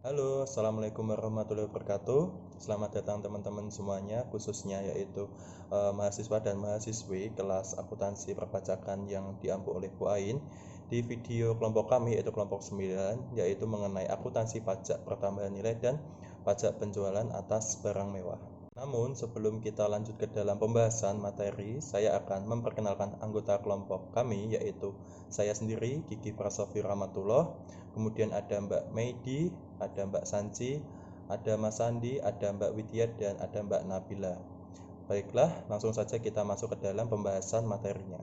Halo, Assalamualaikum warahmatullahi wabarakatuh. Selamat datang teman-teman semuanya, khususnya yaitu mahasiswa dan mahasiswi kelas akuntansi perpajakan yang diampu oleh Bu Ain. Di video kelompok kami yaitu kelompok 9, yaitu mengenai akuntansi pajak pertambahan nilai dan pajak penjualan atas barang mewah. Namun sebelum kita lanjut ke dalam pembahasan materi, saya akan memperkenalkan anggota kelompok kami, yaitu saya sendiri, Kiki Prasofi Rahmatullah. Kemudian ada Mbak Meidi, ada Mbak Sanci, ada Mas Sandi, ada Mbak Widya, dan ada Mbak Nabila. Baiklah, langsung saja kita masuk ke dalam pembahasan materinya.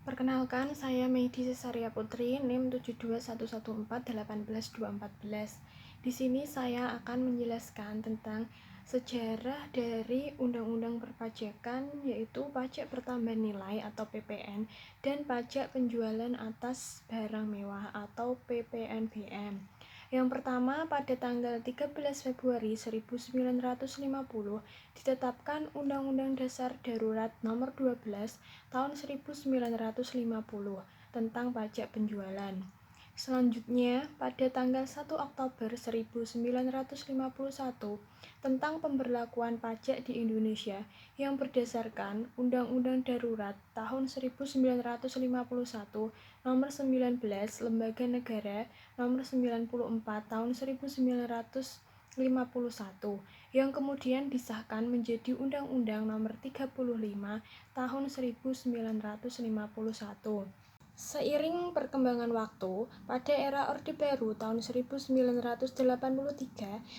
Perkenalkan, saya Meidi Cesaria Putri, NIM 72114181214. Di sini saya akan menjelaskan tentang sejarah dari Undang-Undang Perpajakan, yaitu pajak pertambahan nilai atau PPN dan pajak penjualan atas barang mewah atau PPNBM. Yang pertama, pada tanggal 13 Februari 1950 ditetapkan Undang-Undang Dasar Darurat Nomor 12 Tahun 1950 tentang pajak penjualan. Selanjutnya, pada tanggal 1 Oktober 1951 tentang pemberlakuan pajak di Indonesia yang berdasarkan Undang-Undang Darurat tahun 1951 Nomor 19 Lembaga Negara Nomor 94 tahun 1951 yang kemudian disahkan menjadi Undang-Undang Nomor 35 tahun 1951. Seiring perkembangan waktu, pada era Orde Baru tahun 1983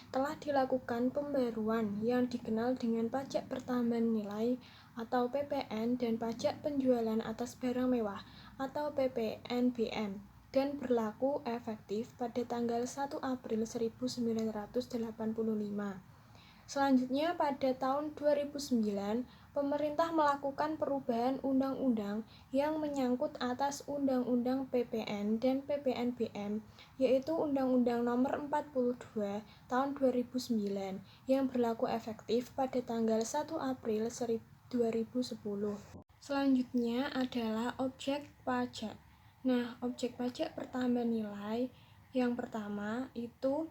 telah dilakukan pembaruan yang dikenal dengan pajak pertambahan nilai atau PPN dan pajak penjualan atas barang mewah atau PPNBM dan berlaku efektif pada tanggal 1 April 1985. Selanjutnya, pada tahun 2009, pemerintah melakukan perubahan undang-undang yang menyangkut atas Undang-Undang PPN dan PPNBM, yaitu Undang-Undang Nomor 42 Tahun 2009 yang berlaku efektif pada tanggal 1 April 2010. Selanjutnya adalah objek pajak. Nah, objek pajak pertambahan nilai yang pertama itu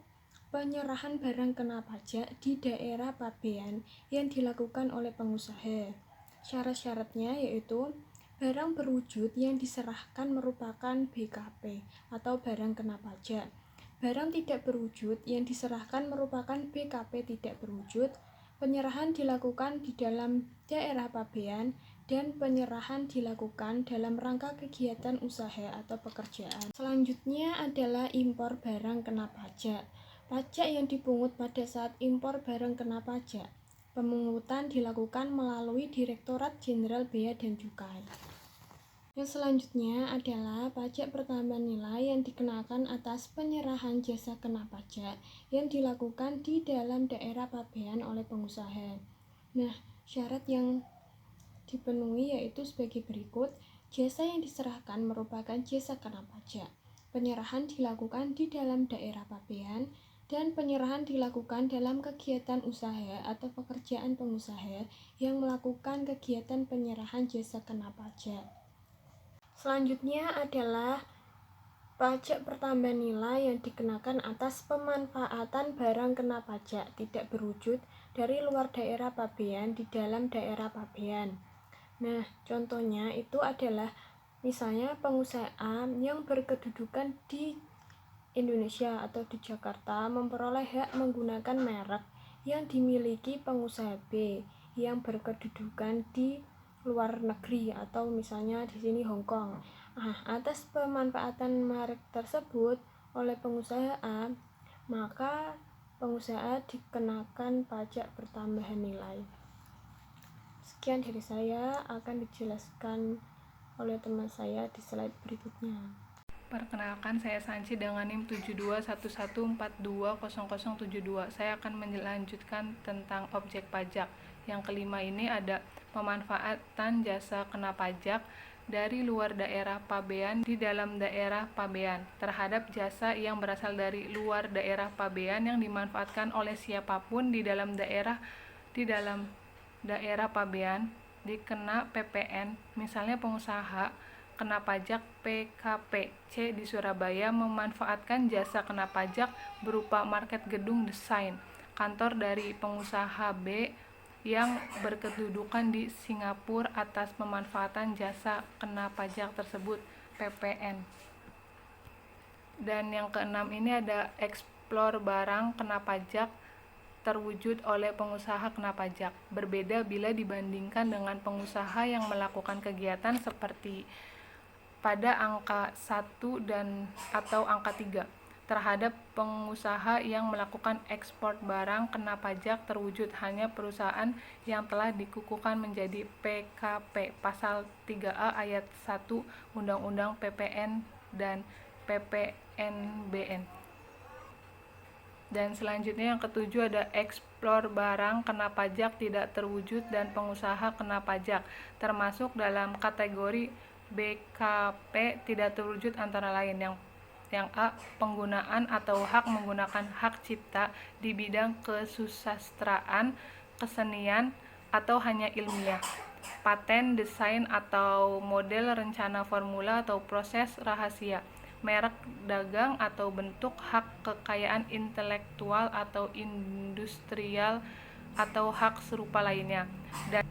penyerahan barang kena pajak di daerah pabean yang dilakukan oleh pengusaha. Syarat-syaratnya yaitu barang berwujud yang diserahkan merupakan BKP atau barang kena pajak. Barang tidak berwujud yang diserahkan merupakan BKP tidak berwujud. Penyerahan dilakukan di dalam daerah pabean dan penyerahan dilakukan dalam rangka kegiatan usaha atau pekerjaan. Selanjutnya adalah impor barang kena pajak. Pajak yang dipungut pada saat impor barang kena pajak. Pemungutan dilakukan melalui Direktorat Jenderal Bea dan Cukai. Yang selanjutnya adalah pajak pertambahan nilai yang dikenakan atas penyerahan jasa kena pajak yang dilakukan di dalam daerah pabean oleh pengusaha. Nah, syarat yang dipenuhi yaitu sebagai berikut. Jasa yang diserahkan merupakan jasa kena pajak. Penyerahan dilakukan di dalam daerah pabean dan penyerahan dilakukan dalam kegiatan usaha atau pekerjaan pengusaha yang melakukan kegiatan penyerahan jasa kena pajak. Selanjutnya adalah pajak pertambahan nilai yang dikenakan atas pemanfaatan barang kena pajak tidak berwujud dari luar daerah pabean di dalam daerah pabean. Nah, contohnya itu adalah misalnya pengusaha yang berkedudukan di Indonesia atau di Jakarta memperoleh hak menggunakan merek yang dimiliki pengusaha B yang berkedudukan di luar negeri atau misalnya di sini Hong Kong. Atas pemanfaatan merek tersebut oleh pengusaha A, maka pengusaha dikenakan pajak pertambahan nilai. Sekian dari saya, akan dijelaskan oleh teman saya di slide berikutnya. Perkenalkan, saya Sanci dengan NIM 72114200072. Saya akan melanjutkan tentang objek pajak. Yang kelima ini ada pemanfaatan jasa kena pajak dari luar daerah pabean di dalam daerah pabean terhadap jasa yang berasal dari luar daerah pabean yang dimanfaatkan oleh siapapun di dalam daerah pabean dikena PPN, misalnya pengusaha kena pajak PKP C di Surabaya memanfaatkan jasa kena pajak berupa market gedung desain kantor dari pengusaha B yang berkedudukan di Singapura atas pemanfaatan jasa kena pajak tersebut PPN. Dan yang keenam ini ada eksplor barang kena pajak terwujud oleh pengusaha kena pajak. Berbeda bila dibandingkan dengan pengusaha yang melakukan kegiatan seperti pada angka 1 dan atau angka 3 terhadap pengusaha yang melakukan ekspor barang kena pajak terwujud hanya perusahaan yang telah dikukuhkan menjadi PKP pasal 3A ayat 1 Undang-Undang PPN dan PPNBN. Dan selanjutnya yang ketujuh ada eksplor barang kena pajak tidak terwujud dan pengusaha kena pajak termasuk dalam kategori BKP tidak terwujud antara lain yang A. Penggunaan atau hak menggunakan hak cipta di bidang kesusastraan, kesenian, atau hanya ilmiah. Paten, desain, atau model rencana formula atau proses rahasia. Merek dagang atau bentuk hak kekayaan intelektual atau industrial atau hak serupa lainnya. Dan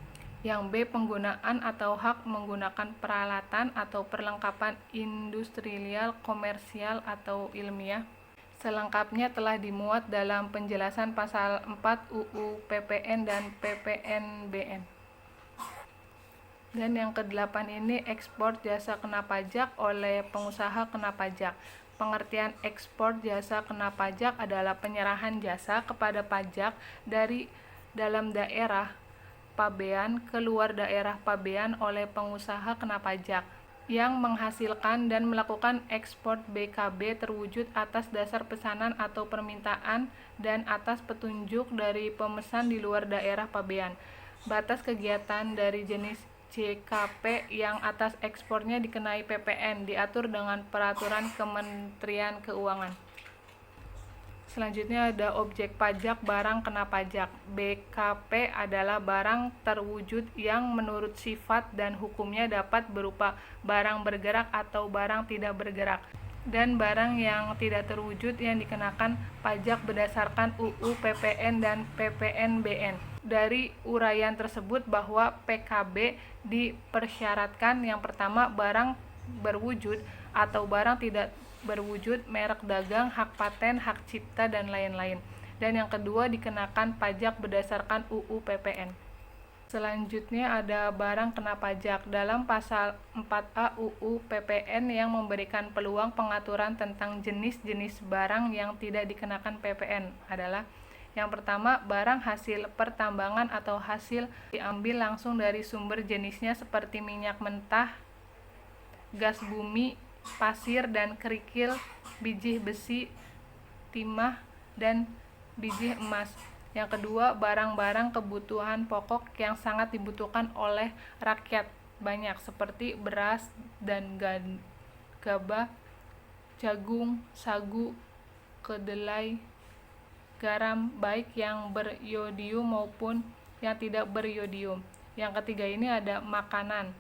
yang B. Penggunaan atau hak menggunakan peralatan atau perlengkapan industrial, komersial, atau ilmiah. Selengkapnya telah dimuat dalam penjelasan pasal 4 UU PPN dan PPNBN. Dan yang ke-8 ini ekspor jasa kena pajak oleh pengusaha kena pajak. Pengertian ekspor jasa kena pajak adalah penyerahan jasa kepada pajak dari dalam daerah pabean ke luar daerah pabean oleh pengusaha kena pajak yang menghasilkan dan melakukan ekspor BKB terwujud atas dasar pesanan atau permintaan dan atas petunjuk dari pemesan di luar daerah pabean. Batas kegiatan dari jenis JKP yang atas ekspornya dikenai PPN diatur dengan peraturan Kementerian Keuangan. Selanjutnya ada objek pajak barang kena pajak. BKP adalah barang terwujud yang menurut sifat dan hukumnya dapat berupa barang bergerak atau barang tidak bergerak. Dan barang yang tidak terwujud yang dikenakan pajak berdasarkan UU PPN dan PPNBN. Dari uraian tersebut bahwa PKB dipersyaratkan yang pertama barang berwujud atau barang tidak berwujud, merek dagang, hak paten, hak cipta, dan lain-lain. Dan yang kedua dikenakan pajak berdasarkan UU PPN. Selanjutnya ada barang kena pajak dalam pasal 4A UU PPN yang memberikan peluang pengaturan tentang jenis-jenis barang yang tidak dikenakan PPN adalah yang pertama, barang hasil pertambangan atau hasil diambil langsung dari sumber jenisnya seperti minyak mentah, gas bumi, pasir dan kerikil, biji besi, timah, dan biji emas. Yang kedua, barang-barang kebutuhan pokok yang sangat dibutuhkan oleh rakyat banyak seperti beras dan gabah, jagung, sagu, kedelai, garam baik yang beriodium maupun yang tidak beriodium. Yang ketiga ini ada makanan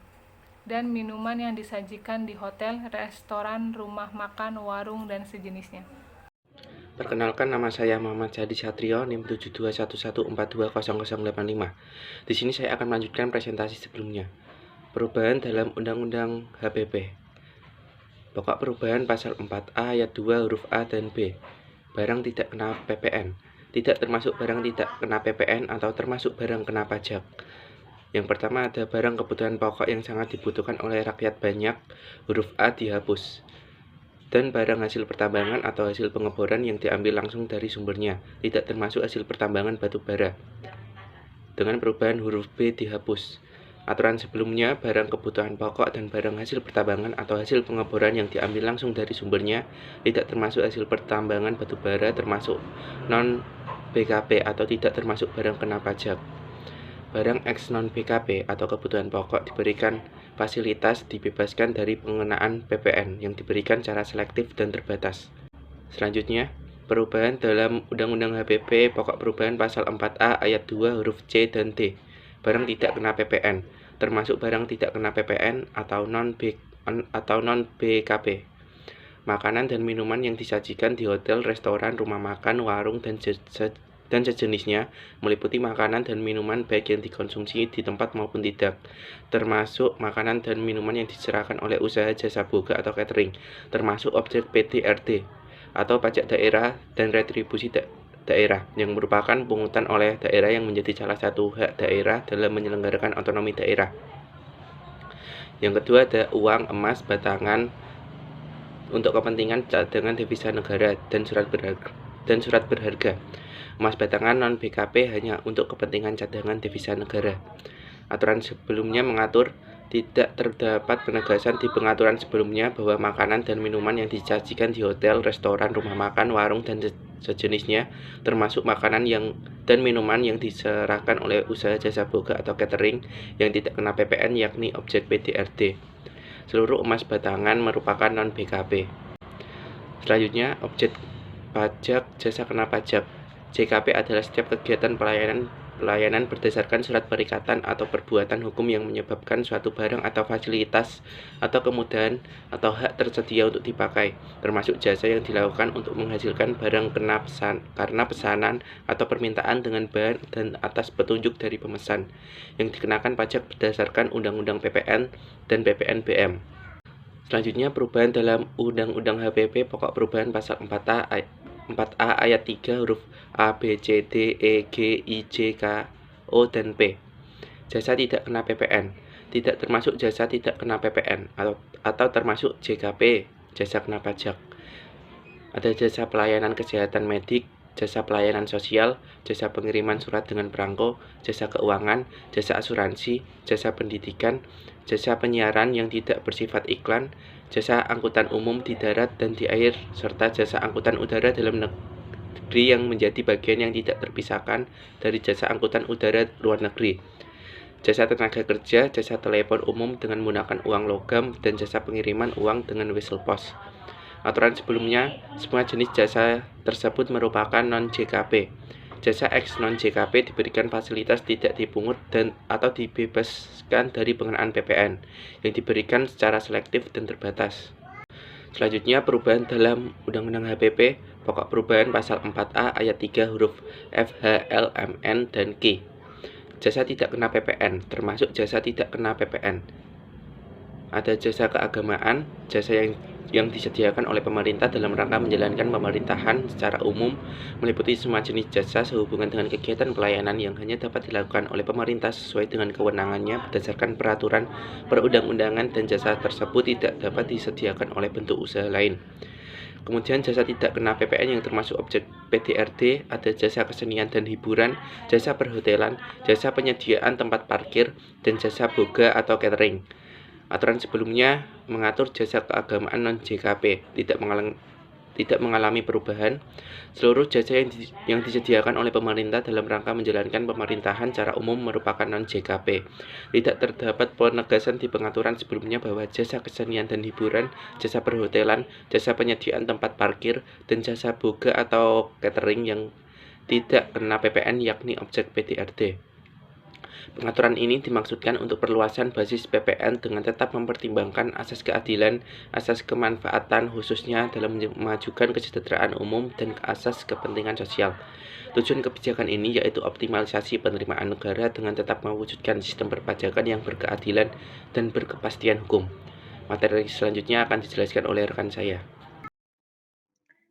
dan minuman yang disajikan di hotel, restoran, rumah makan, warung, dan sejenisnya. Perkenalkan, nama saya Muhammad Jadi Satrio, NIM 7211420085. Di sini saya akan melanjutkan presentasi sebelumnya. Perubahan dalam Undang-Undang HPP. Pokok perubahan pasal 4A ayat 2 huruf A dan B. Barang tidak kena PPN, tidak termasuk barang tidak kena PPN atau termasuk barang kena pajak. Yang pertama ada barang kebutuhan pokok yang sangat dibutuhkan oleh rakyat banyak, huruf A dihapus. Dan barang hasil pertambangan atau hasil pengeboran yang diambil langsung dari sumbernya, tidak termasuk hasil pertambangan batu bara. Dengan perubahan huruf B dihapus. Aturan sebelumnya, barang kebutuhan pokok dan barang hasil pertambangan atau hasil pengeboran yang diambil langsung dari sumbernya tidak termasuk hasil pertambangan batu bara termasuk non-BKP atau tidak termasuk barang kena pajak. Barang X non-BKP atau kebutuhan pokok diberikan fasilitas dibebaskan dari pengenaan PPN yang diberikan secara selektif dan terbatas. Selanjutnya, perubahan dalam Undang-Undang HPP pokok perubahan pasal 4A ayat 2 huruf C dan D. Barang tidak kena PPN, termasuk barang tidak kena PPN atau atau non-BKP. Makanan dan minuman yang disajikan di hotel, restoran, rumah makan, warung, dan sejenisnya, meliputi makanan dan minuman baik yang dikonsumsi di tempat maupun tidak, termasuk makanan dan minuman yang diserahkan oleh usaha jasa boga atau catering, termasuk objek PDRT atau pajak daerah dan retribusi daerah, yang merupakan pungutan oleh daerah yang menjadi salah satu hak daerah dalam menyelenggarakan otonomi daerah. Yang kedua ada uang, emas, batangan untuk kepentingan cadangan devisa negara dan surat berharga. Emas batangan non-BKP hanya untuk kepentingan cadangan devisa negara. Aturan sebelumnya mengatur tidak terdapat penegasan di pengaturan sebelumnya bahwa makanan dan minuman yang disajikan di hotel, restoran, rumah makan, warung, dan sejenisnya, termasuk makanan dan minuman yang diserahkan oleh usaha jasa boga atau catering yang tidak kena PPN, yakni objek PDRT. Seluruh emas batangan merupakan non-BKP. Selanjutnya, objek pajak jasa kena pajak. JKP adalah setiap kegiatan pelayanan berdasarkan surat perikatan atau perbuatan hukum yang menyebabkan suatu barang atau fasilitas atau kemudahan atau hak tersedia untuk dipakai, termasuk jasa yang dilakukan untuk menghasilkan barang karena pesanan atau permintaan dengan bahan dan atas petunjuk dari pemesan, yang dikenakan pajak berdasarkan Undang-Undang PPN dan PPNBM. Selanjutnya, perubahan dalam Undang-Undang HPP, pokok perubahan pasal 4A ayat 3 huruf A, B, C, D, E, G, I, J, K, O, dan P. Jasa tidak kena PPN. Tidak termasuk jasa tidak kena PPN atau termasuk JKP, jasa kena pajak. Ada jasa pelayanan kesehatan medik, jasa pelayanan sosial, jasa pengiriman surat dengan perangko, jasa keuangan, jasa asuransi, jasa pendidikan, jasa penyiaran yang tidak bersifat iklan, jasa angkutan umum di darat dan di air, serta jasa angkutan udara dalam negeri yang menjadi bagian yang tidak terpisahkan dari jasa angkutan udara luar negeri, jasa tenaga kerja, jasa telepon umum dengan menggunakan uang logam, dan jasa pengiriman uang dengan whistle post. Aturan sebelumnya, semua jenis jasa tersebut merupakan non-JKP. Jasa X non-JKP diberikan fasilitas tidak dipungut atau dibebaskan dari pengenaan PPN, yang diberikan secara selektif dan terbatas. Selanjutnya, perubahan dalam Undang-Undang HPP, pokok perubahan pasal 4A ayat 3 huruf F, H, L, M, N, dan K. Jasa tidak kena PPN, termasuk jasa tidak kena PPN. Ada jasa keagamaan, jasa yang disediakan oleh pemerintah dalam rangka menjalankan pemerintahan secara umum, meliputi semua jenis jasa sehubungan dengan kegiatan pelayanan yang hanya dapat dilakukan oleh pemerintah sesuai dengan kewenangannya berdasarkan peraturan perundang-undangan, dan jasa tersebut tidak dapat disediakan oleh bentuk usaha lain. Kemudian jasa tidak kena PPN yang termasuk objek PDRT, ada jasa kesenian dan hiburan, jasa perhotelan, jasa penyediaan tempat parkir, dan jasa boga atau catering. Aturan sebelumnya mengatur jasa keagamaan non-JKP tidak mengalami perubahan. Seluruh jasa yang disediakan oleh pemerintah dalam rangka menjalankan pemerintahan secara umum merupakan non-JKP. Tidak terdapat penegasan di pengaturan sebelumnya bahwa jasa kesenian dan hiburan, jasa perhotelan, jasa penyediaan tempat parkir, dan jasa boga atau catering yang tidak kena PPN, yakni objek PDRT. Pengaturan ini dimaksudkan untuk perluasan basis PPN dengan tetap mempertimbangkan asas keadilan, asas kemanfaatan khususnya dalam memajukan kesejahteraan umum, dan asas kepentingan sosial. Tujuan kebijakan ini yaitu optimalisasi penerimaan negara dengan tetap mewujudkan sistem perpajakan yang berkeadilan dan berkepastian hukum. Materi selanjutnya akan dijelaskan oleh rekan saya.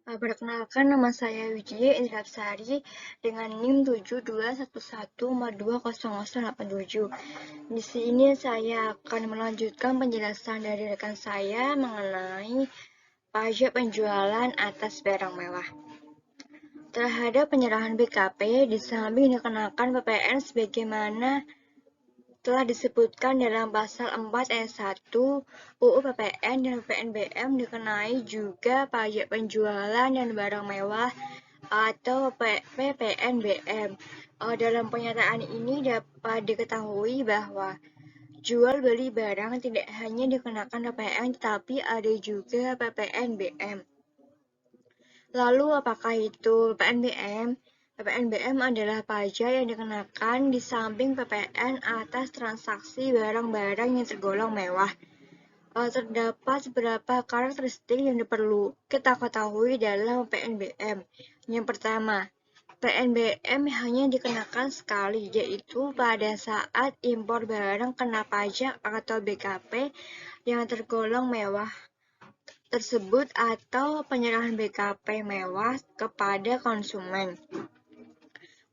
Perkenalkan, nama saya Wijaya Indrapsari dengan NIM 7211420087. Di sini saya akan melanjutkan penjelasan dari rekan saya mengenai pajak penjualan atas barang mewah. Terhadap penyerahan BKP, di samping dikenakan PPN sebagaimana telah disebutkan dalam pasal 4 ayat 1 UU PPN dan PPNBM, dikenai juga pajak penjualan dan barang mewah atau PPNBM. Dalam pernyataan ini dapat diketahui bahwa jual beli barang tidak hanya dikenakan PPN tetapi ada juga PPNBM. Lalu apakah itu PPNBM? PPNBM adalah pajak yang dikenakan di samping PPN atas transaksi barang-barang yang tergolong mewah. terdapat beberapa karakteristik yang perlu kita ketahui dalam PNBM. Yang pertama, PNBM hanya dikenakan sekali, yaitu pada saat impor barang kena pajak atau BKP yang tergolong mewah tersebut atau penyerahan BKP mewah kepada konsumen.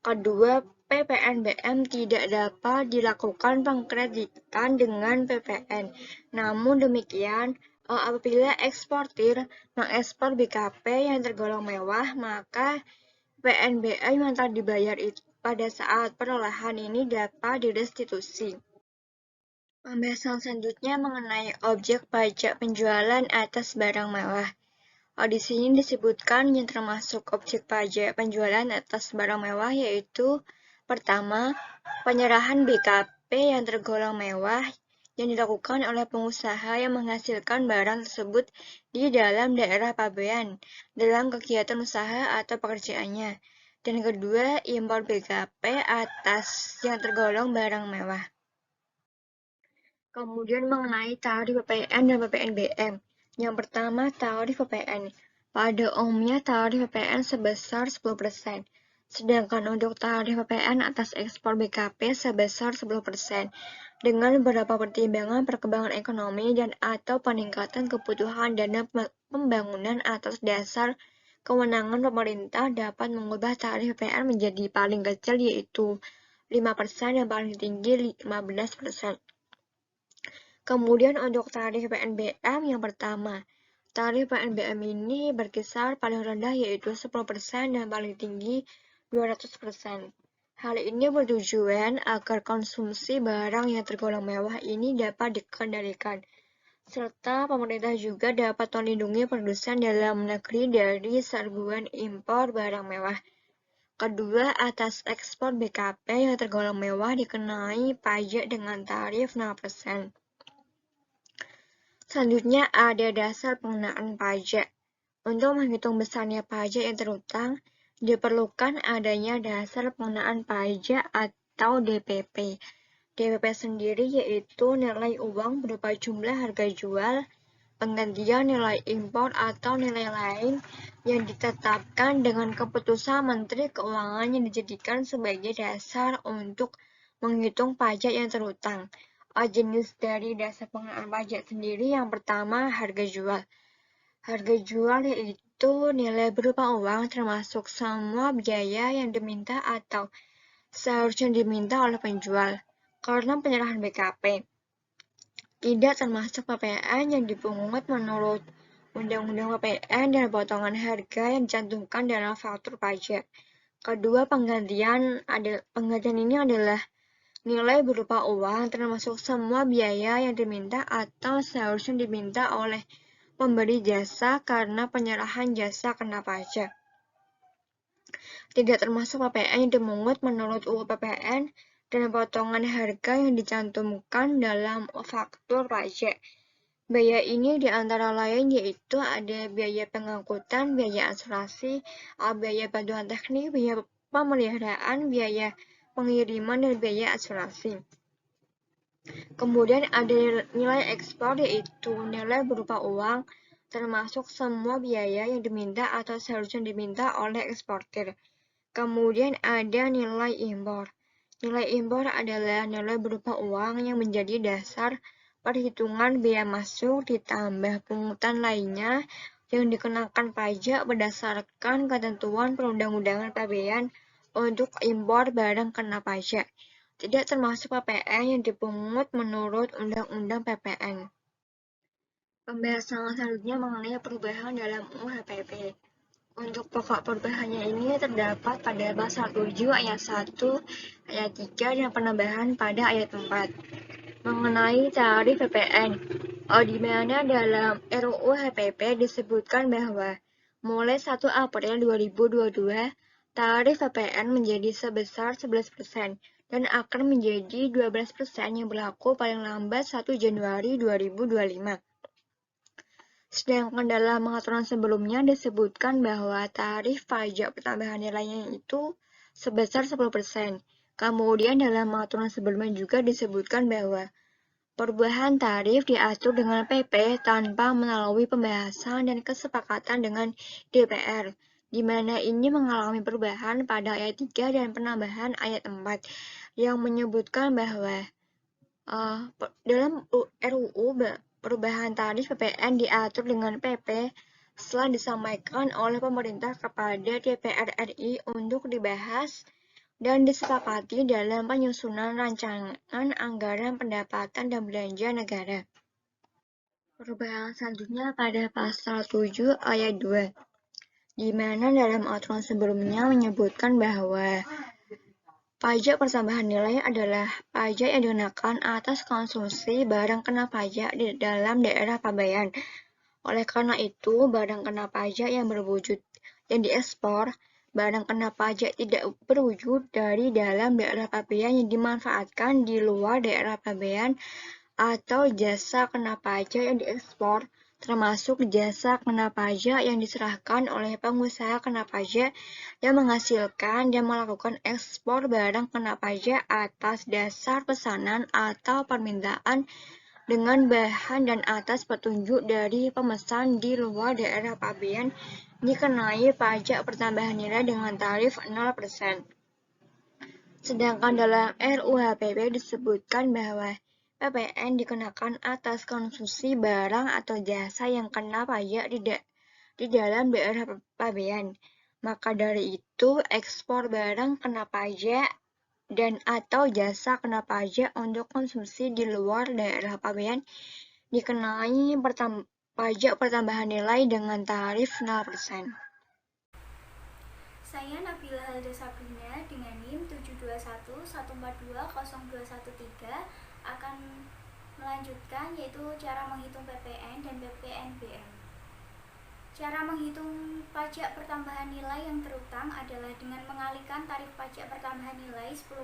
Kedua, PPNBM tidak dapat dilakukan pengkreditan dengan PPN. Namun demikian, apabila eksportir mengekspor BKP yang tergolong mewah, maka PNBM yang telah dibayar pada saat perolahan ini dapat direstitusi. Pembahasan selanjutnya mengenai objek pajak penjualan atas barang mewah. Di sini disebutkan yang termasuk objek pajak penjualan atas barang mewah yaitu pertama, penyerahan BKP yang tergolong mewah yang dilakukan oleh pengusaha yang menghasilkan barang tersebut di dalam daerah pabean dalam kegiatan usaha atau pekerjaannya. Dan kedua, impor BKP atas yang tergolong barang mewah. Kemudian mengenai tarif PPN dan PPNBM. Yang pertama, tarif PPN. Pada umumnya tarif PPN sebesar 10%, sedangkan untuk tarif PPN atas ekspor BKP sebesar 10%, dengan beberapa pertimbangan perkembangan ekonomi dan atau peningkatan kebutuhan dana pembangunan atas dasar kewenangan pemerintah dapat mengubah tarif PPN menjadi paling kecil yaitu 5% dan paling tinggi 15%. Kemudian untuk tarif PNBM yang pertama, tarif PNBM ini berkisar paling rendah yaitu 10% dan paling tinggi 200%. Hal ini bertujuan agar konsumsi barang yang tergolong mewah ini dapat dikendalikan, serta pemerintah juga dapat melindungi produsen dalam negeri dari serbuan impor barang mewah. Kedua, atas ekspor BKP yang tergolong mewah dikenai pajak dengan tarif 0%. Selanjutnya ada dasar pengenaan pajak. Untuk menghitung besarnya pajak yang terutang, diperlukan adanya dasar pengenaan pajak atau DPP. DPP sendiri yaitu nilai uang berupa jumlah harga jual, penggantian nilai impor atau nilai lain yang ditetapkan dengan keputusan Menteri Keuangan yang dijadikan sebagai dasar untuk menghitung pajak yang terutang. Jenis dari dasar pengenaan pajak sendiri yang pertama harga jual. Harga jual yaitu nilai berupa uang termasuk semua biaya yang diminta atau seharusnya diminta oleh penjual karena penyerahan BKP. Tidak termasuk PPN yang dipungut menurut Undang-Undang PPN dan potongan harga yang dicantumkan dalam faktur pajak. Kedua, penggantian ini adalah nilai berupa uang termasuk semua biaya yang diminta atau seharusnya diminta oleh pemberi jasa karena penyerahan jasa kena pajak. Tidak termasuk PPN yang dimungut menurut UU PPN dan potongan harga yang dicantumkan dalam faktur pajak. Biaya ini diantara lain yaitu ada biaya pengangkutan, biaya asuransi, biaya bantuan teknik, biaya pemeliharaan, biaya pengiriman, dan biaya asuransi. Kemudian ada nilai ekspor yaitu nilai berupa uang termasuk semua biaya yang diminta atau seharusnya diminta oleh eksportir. Kemudian ada nilai impor. Nilai impor adalah nilai berupa uang yang menjadi dasar perhitungan biaya masuk ditambah pungutan lainnya yang dikenakan pajak berdasarkan ketentuan perundang-undangan pabean untuk impor barang kena pajak. Tidak termasuk PPN yang dipungut menurut Undang-Undang PPN. Pembahasan selanjutnya mengenai perubahan dalam UU HPP. Untuk pokok perubahannya ini terdapat pada pasal 7 ayat 1, ayat 3, dan penambahan pada ayat 4. Mengenai tarif PPN, di mana dalam RUU HPP disebutkan bahwa mulai 1 April 2022, tarif PPN menjadi sebesar 11% dan akan menjadi 12% yang berlaku paling lambat 1 Januari 2025. Sedangkan dalam pengaturan sebelumnya disebutkan bahwa tarif pajak pertambahan nilainya itu sebesar 10%. Kemudian dalam pengaturan sebelumnya juga disebutkan bahwa Perubahan tarif diatur dengan PP tanpa melalui pembahasan dan kesepakatan dengan DPR, di mana ini mengalami perubahan pada ayat 3 dan penambahan ayat 4 yang menyebutkan bahwa dalam RUU perubahan tarif PPN diatur dengan PP setelah disampaikan oleh pemerintah kepada DPR RI untuk dibahas dan disepakati dalam penyusunan rancangan anggaran pendapatan dan belanja negara. Perubahan selanjutnya pada pasal 7 ayat 2, di mana dalam aturan sebelumnya menyebutkan bahwa pajak pertambahan nilai adalah pajak yang dikenakan atas konsumsi barang kena pajak di dalam daerah pabean. Oleh karena itu, barang kena pajak yang berwujud yang diekspor, barang kena pajak tidak berwujud dari dalam daerah pabean yang dimanfaatkan di luar daerah pabean, atau jasa kena pajak yang diekspor, termasuk jasa kena pajak yang diserahkan oleh pengusaha kena pajak yang menghasilkan dan melakukan ekspor barang kena pajak atas dasar pesanan atau permintaan dengan bahan dan atas petunjuk dari pemesan di luar daerah pabean dikenai pajak pertambahan nilai dengan tarif 0%. Sedangkan dalam RUHPP disebutkan bahwa PPN dikenakan atas konsumsi barang atau jasa yang kena pajak di dalam daerah pabean. Maka dari itu, ekspor barang kena pajak dan atau jasa kena pajak untuk konsumsi di luar daerah pabean dikenai pajak pertambahan nilai dengan tarif 0%. Saya Nabila Halda Sabrina dengan NIM 72114202113 akan melanjutkan yaitu cara menghitung PPN dan PPNBM. Cara menghitung pajak pertambahan nilai yang terutang adalah dengan mengalihkan tarif pajak pertambahan nilai 10%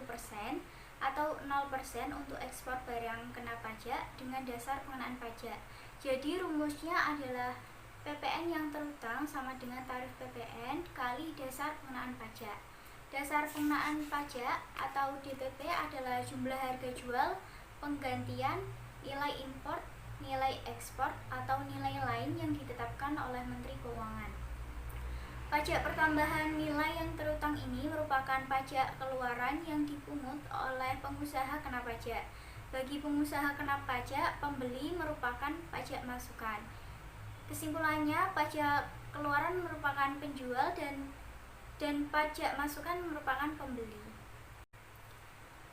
atau 0% untuk ekspor barang kena pajak dengan dasar pengenaan pajak. Jadi rumusnya adalah PPN yang terutang sama dengan tarif PPN kali dasar pengenaan pajak. Dasar pengenaan pajak atau DPP adalah jumlah harga jual, penggantian, nilai impor, nilai ekspor, atau nilai lain yang ditetapkan oleh Menteri Keuangan. Pajak pertambahan nilai yang terutang ini merupakan pajak keluaran yang dipungut oleh pengusaha kena pajak. Bagi pengusaha kena pajak, pembeli merupakan pajak masukan. Kesimpulannya, pajak keluaran merupakan penjual dan pajak masukan merupakan pembeli.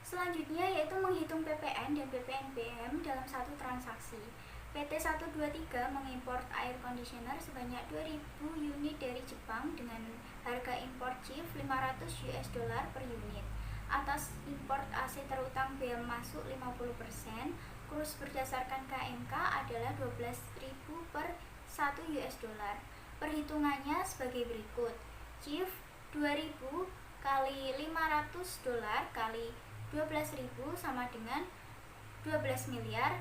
Selanjutnya yaitu menghitung PPN dan PPNBM dalam satu transaksi. PT 123 mengimpor air conditioner sebanyak 2000 unit dari Jepang dengan harga impor chief $500 per unit. Atas impor AC terutang bea masuk 50%, kurs berdasarkan KMK adalah 12.000 per $1. Perhitungannya sebagai berikut. Chief 2000 kali $500 kali 12.000 sama dengan 12 miliar.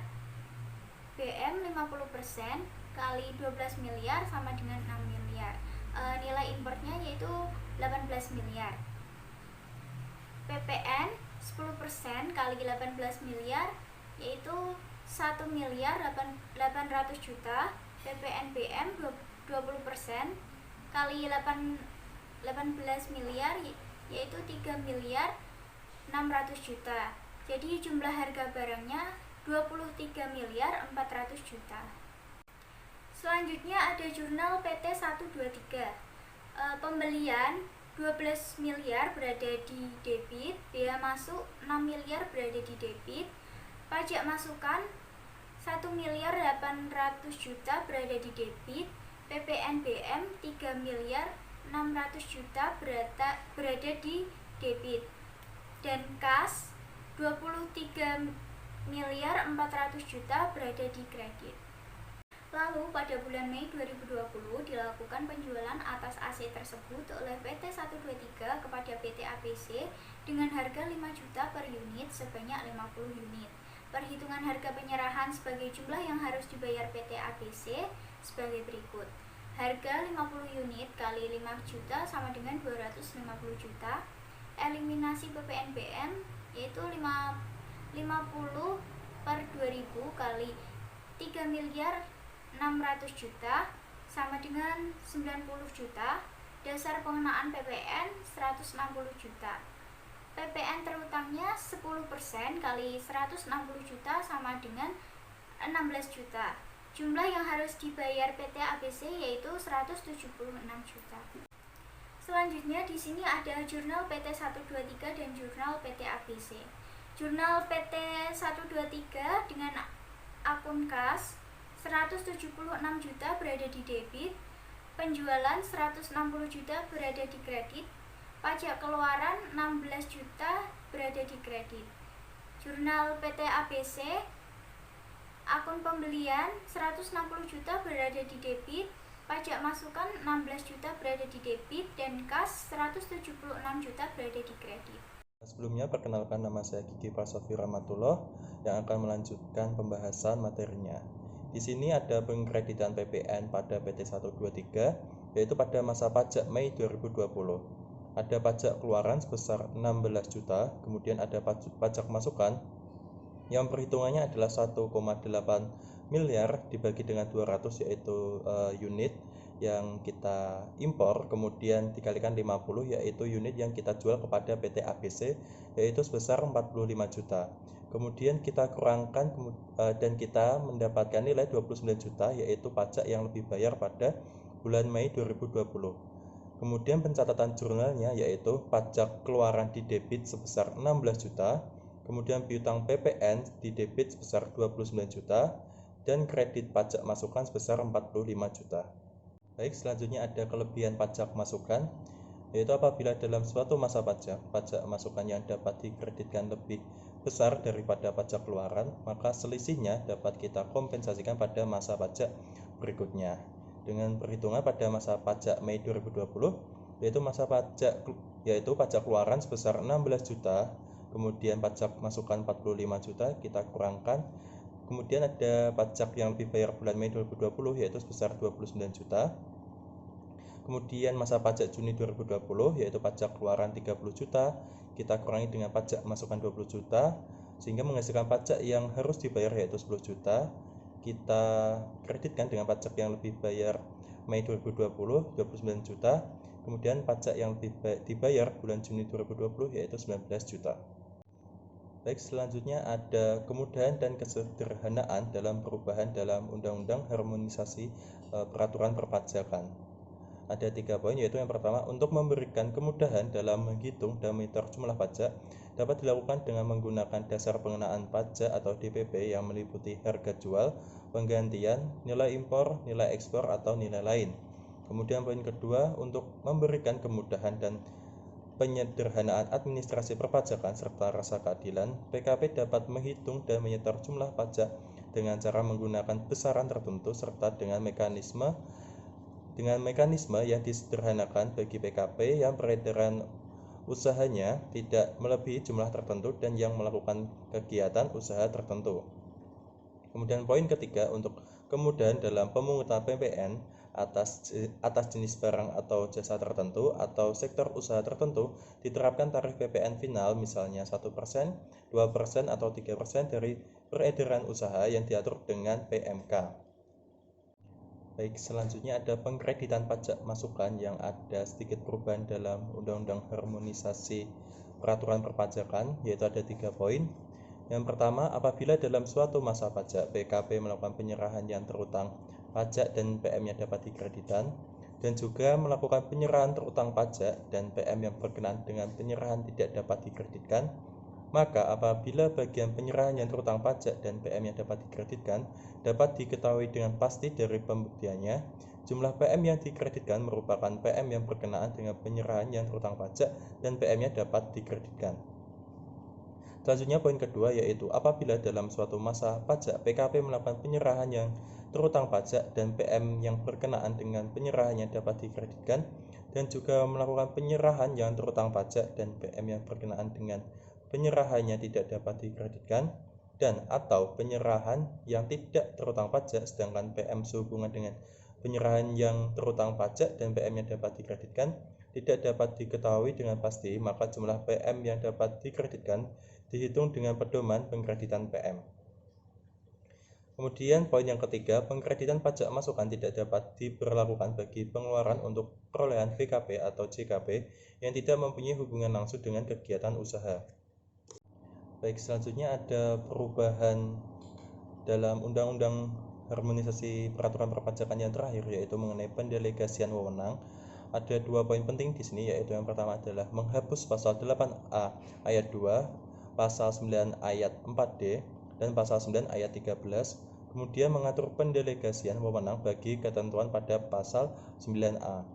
BM 50% kali 12 miliar sama dengan 6 miliar. Nilai importnya yaitu 18 miliar. PPN 10% kali 18 miliar yaitu 1 miliar 800 juta. PPNBM 20% kali 18 miliar yaitu 3 miliar 600 juta. Jadi jumlah harga barangnya 23 miliar 400 juta. Selanjutnya ada jurnal PT 123. Pembelian 12 miliar berada di debit, bea masuk 6 miliar berada di debit, pajak masukan 1 miliar 800 juta berada di debit, PPNBM 3 miliar 600 juta berada di debit, dan kas 23 miliar 400 juta berada di kredit. Lalu pada bulan Mei 2020 dilakukan penjualan atas AC tersebut oleh PT 123 kepada PT ABC dengan harga 5 juta per unit sebanyak 50 unit. Perhitungan harga penyerahan sebagai jumlah yang harus dibayar PT ABC sebagai berikut. Harga 50 unit kali 5 juta sama dengan 250 juta. Eliminasi PPNBM yaitu 50 per 2000 kali 3 miliar 600 juta sama dengan 90 juta. Dasar pengenaan PPN 160 juta. PPN terutangnya 10% kali 160 juta sama dengan 16 juta. Jumlah yang harus dibayar PT ABC yaitu 176 juta. Selanjutnya di sini ada jurnal PT 123 dan jurnal PT ABC. Jurnal PT 123 dengan akun kas 176 juta berada di debit, penjualan 160 juta berada di kredit, pajak keluaran 16 juta berada di kredit. Jurnal PT ABC akun pembelian 160 juta berada di debit, pajak masukan 16 juta berada di debit, dan kas 176 juta berada di kredit. Sebelumnya perkenalkan, nama saya Kiki Prasofi Rahmatullah yang akan melanjutkan pembahasan materinya. Di sini ada pengkreditan PPN pada PT 123 yaitu pada masa pajak Mei 2020. Ada pajak keluaran sebesar 16 juta, kemudian ada pajak masukan yang perhitungannya adalah 1,8 miliar dibagi dengan 200 yaitu unit yang kita impor, kemudian dikalikan 50 yaitu unit yang kita jual kepada PT ABC yaitu sebesar 45 juta. Kemudian kita kurangkan dan kita mendapatkan nilai 29 juta yaitu pajak yang lebih bayar pada bulan Mei 2020. Kemudian pencatatan jurnalnya yaitu pajak keluaran di debit sebesar 16 juta, kemudian piutang PPN di debit sebesar 29 juta, dan kredit pajak masukan sebesar 45 juta. Baik, selanjutnya ada kelebihan pajak masukan, yaitu apabila dalam suatu masa pajak masukan yang dapat dikreditkan lebih besar daripada pajak keluaran, maka selisihnya dapat kita kompensasikan pada masa pajak berikutnya. Dengan perhitungan pada masa pajak Mei 2020, yaitu pajak keluaran sebesar 16 juta, kemudian pajak masukan 45 juta, kita kurangkan. Kemudian ada pajak yang lebih bayar bulan Mei 2020 yaitu sebesar 29 juta. Kemudian masa pajak Juni 2020 yaitu pajak keluaran 30 juta, kita kurangi dengan pajak masukan 20 juta sehingga menghasilkan pajak yang harus dibayar yaitu 10 juta. Kita kreditkan dengan pajak yang lebih bayar Mei 2020 29 juta. Kemudian pajak yang lebih dibayar bulan Juni 2020 yaitu 19 juta. Baik, selanjutnya ada kemudahan dan kesederhanaan dalam perubahan dalam Undang-Undang Harmonisasi Peraturan Perpajakan. Ada 3 poin, yaitu yang pertama, untuk memberikan kemudahan dalam menghitung dan menyetor jumlah pajak dapat dilakukan dengan menggunakan dasar pengenaan pajak atau DPP yang meliputi harga jual, penggantian, nilai impor, nilai ekspor, atau nilai lain. Kemudian poin kedua, untuk memberikan kemudahan dan penyederhanaan administrasi perpajakan serta rasa keadilan, PKP dapat menghitung dan menyetor jumlah pajak dengan cara menggunakan besaran tertentu serta dengan mekanisme yang disederhanakan bagi PKP yang peredaran usahanya tidak melebihi jumlah tertentu dan yang melakukan kegiatan usaha tertentu. Kemudian poin ketiga, untuk kemudahan dalam pemungutan PPN atas jenis barang atau jasa tertentu atau sektor usaha tertentu diterapkan tarif PPN final misalnya 1%, 2%, atau 3% dari peredaran usaha yang diatur dengan PMK. Baik, selanjutnya ada pengkreditan pajak masukan yang ada sedikit perubahan dalam Undang-Undang Harmonisasi Peraturan Perpajakan, yaitu ada 3 poin. Yang pertama, apabila dalam suatu masa pajak PKP melakukan penyerahan yang terutang pajak dan PM yang dapat dikreditkan, dan juga melakukan penyerahan terutang pajak dan PM yang berkenaan dengan penyerahan tidak dapat dikreditkan, maka apabila bagian penyerahan yang terutang pajak dan PM yang dapat dikreditkan dapat diketahui dengan pasti dari pembuktiannya, jumlah PM yang dikreditkan merupakan PM yang berkenaan dengan penyerahan yang terutang pajak dan PM-nya dapat dikreditkan. Selanjutnya poin kedua, yaitu apabila dalam suatu masa pajak PKP melakukan penyerahan yang terutang pajak dan PM yang berkenaan dengan penyerahan yang dapat dikreditkan, dan juga melakukan penyerahan yang terutang pajak dan PM yang berkenaan dengan penyerahannya tidak dapat dikreditkan, dan atau penyerahan yang tidak terutang pajak sedangkan PM sehubungan dengan penyerahan yang terutang pajak dan PM yang dapat dikreditkan tidak dapat diketahui dengan pasti, maka jumlah PM yang dapat dikreditkan dihitung dengan pedoman pengkreditan PM. Kemudian poin yang ketiga, pengkreditan pajak masukan tidak dapat diberlakukan bagi pengeluaran untuk perolehan VKP atau JKP yang tidak mempunyai hubungan langsung dengan kegiatan usaha. Baik, selanjutnya ada perubahan dalam Undang-Undang Harmonisasi Peraturan Perpajakan yang terakhir, yaitu mengenai pendelegasian wewenang. Ada 2 poin penting di sini, yaitu yang pertama adalah menghapus pasal 8A ayat 2, pasal 9 ayat 4D, dan pasal 9 ayat 13, kemudian mengatur pendelegasian wewenang bagi ketentuan pada pasal 9A.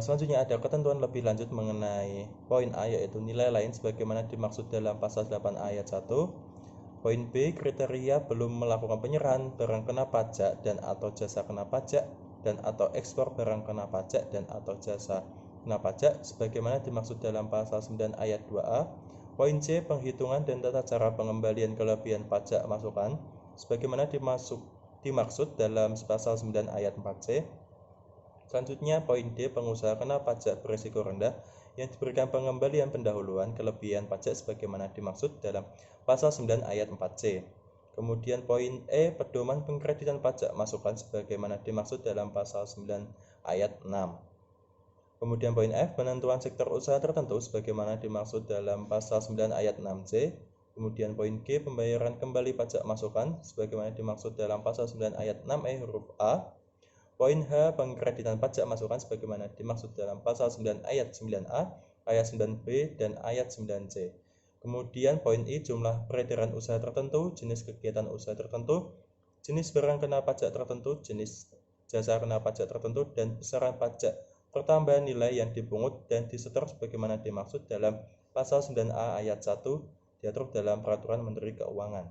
Selanjutnya ada ketentuan lebih lanjut mengenai poin A, yaitu nilai lain sebagaimana dimaksud dalam pasal 8 ayat 1. Poin B, kriteria belum melakukan penyerahan barang kena pajak dan atau jasa kena pajak dan atau ekspor barang kena pajak dan atau jasa kena pajak sebagaimana dimaksud dalam pasal 9 ayat 2A. Poin C, penghitungan dan tata cara pengembalian kelebihan pajak masukan sebagaimana dimaksud dalam pasal 9 ayat 4C. Selanjutnya poin D, pengusaha kena pajak berisiko rendah yang diberikan pengembalian pendahuluan kelebihan pajak sebagaimana dimaksud dalam pasal 9 ayat 4C. Kemudian poin E, pedoman pengkreditan pajak masukan sebagaimana dimaksud dalam pasal 9 ayat 6. Kemudian poin F, penentuan sektor usaha tertentu sebagaimana dimaksud dalam pasal 9 ayat 6C. Kemudian poin G, pembayaran kembali pajak masukan sebagaimana dimaksud dalam pasal 9 ayat 6E huruf A. Poin H, pengkreditan pajak masukan sebagaimana dimaksud dalam pasal 9 ayat 9A, ayat 9B, dan ayat 9C. Kemudian poin I, jumlah peredaran usaha tertentu, jenis kegiatan usaha tertentu, jenis barang kena pajak tertentu, jenis jasa kena pajak tertentu, dan besaran pajak pertambahan nilai yang dipungut dan disetor sebagaimana dimaksud dalam pasal 9A ayat 1 diatur dalam peraturan Menteri Keuangan.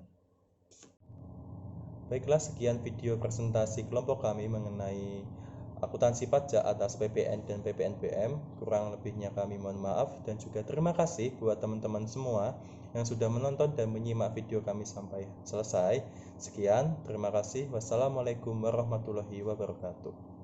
Baiklah, sekian video presentasi kelompok kami mengenai akuntansi pajak atas PPN dan PPNBM. Kurang lebihnya kami mohon maaf, dan juga terima kasih buat teman-teman semua yang sudah menonton dan menyimak video kami sampai selesai. Sekian, terima kasih. Wassalamualaikum warahmatullahi wabarakatuh.